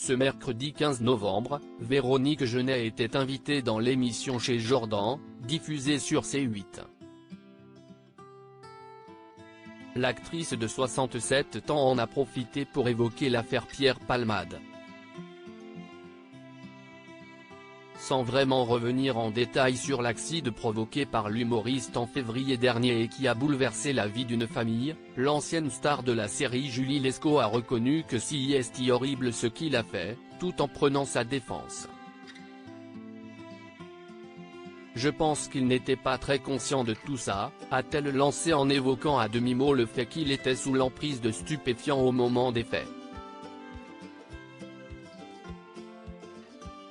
Ce mercredi 15 novembre, Véronique Jeunet était invitée dans l'émission Chez Jordan, diffusée sur C8. L'actrice de 67 ans en a profité pour évoquer l'affaire Pierre Palmade. Sans vraiment revenir en détail sur l'accident provoqué par l'humoriste en février dernier et qui a bouleversé la vie d'une famille, l'ancienne star de la série Julie Lescaut a reconnu que c'est horrible ce qu'il a fait, tout en prenant sa défense. Je pense qu'il n'était pas très conscient de tout ça, a-t-elle lancé en évoquant à demi-mot le fait qu'il était sous l'emprise de stupéfiants au moment des faits.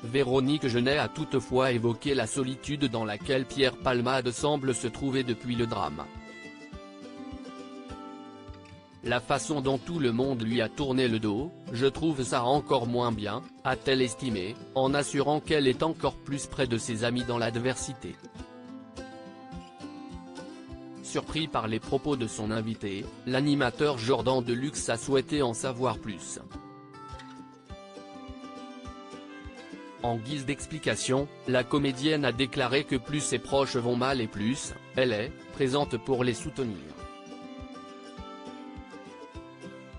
Véronique Jeunet a toutefois évoqué la solitude dans laquelle Pierre Palmade semble se trouver depuis le drame. La façon dont tout le monde lui a tourné le dos, je trouve ça encore moins bien, a-t-elle estimé, en assurant qu'elle est encore plus près de ses amis dans l'adversité. Surpris par les propos de son invité, l'animateur Jordan Deluxe a souhaité en savoir plus. En guise d'explication, la comédienne a déclaré que plus ses proches vont mal et plus, elle est, présente pour les soutenir.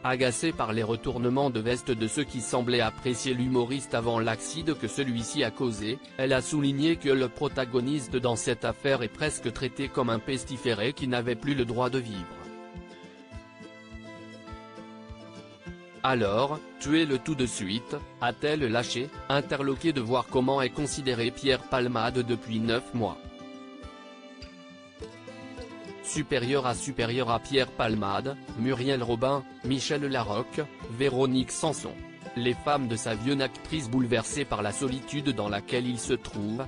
Agacée par les retournements de veste de ceux qui semblaient apprécier l'humoriste avant l'accident que celui-ci a causé, elle a souligné que le protagoniste dans cette affaire est presque traité comme un pestiféré qui n'avait plus le droit de vivre. Alors, tuez-le tout de suite, a-t-elle lâché, interloquée de voir comment est considéré Pierre Palmade depuis 9 mois. Supérieur à Pierre Palmade, Muriel Robin, Michel Larocque, Véronique Sanson. Les femmes de sa vieille actrice bouleversées par la solitude dans laquelle il se trouve,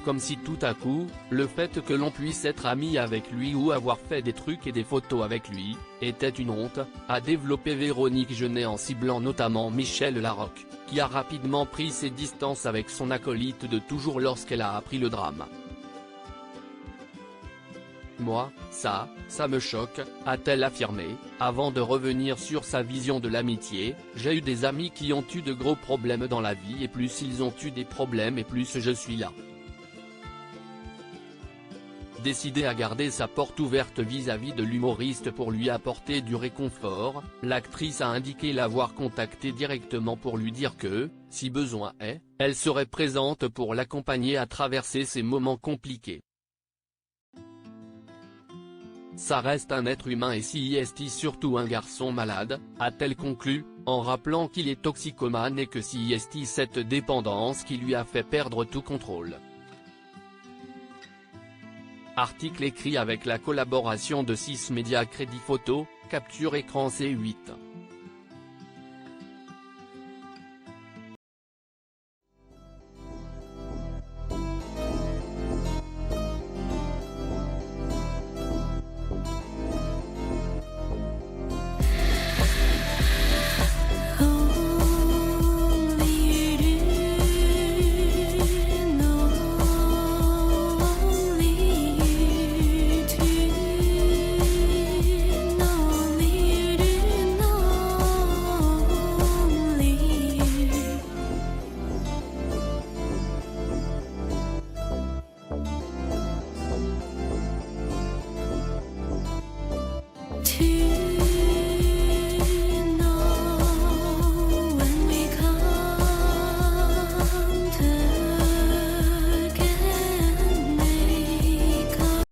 comme si tout à coup, le fait que l'on puisse être ami avec lui ou avoir fait des trucs et des photos avec lui, était une honte, a développé Véronique Jeunet en ciblant notamment Michel Larocque, qui a rapidement pris ses distances avec son acolyte de toujours lorsqu'elle a appris le drame. Moi, ça me choque, a-t-elle affirmé, avant de revenir sur sa vision de l'amitié. J'ai eu des amis qui ont eu de gros problèmes dans la vie et plus ils ont eu des problèmes et plus je suis là. Décidée à garder sa porte ouverte vis-à-vis de l'humoriste pour lui apporter du réconfort, l'actrice a indiqué l'avoir contacté directement pour lui dire que, si besoin est, elle serait présente pour l'accompagner à traverser ces moments compliqués. Ça reste un être humain et c'est surtout un garçon malade, a-t-elle conclu, en rappelant qu'il est toxicomane et que c'est cette dépendance qui lui a fait perdre tout contrôle. Article écrit avec la collaboration de 6 médias Crédit Photo, Capture Écran C8.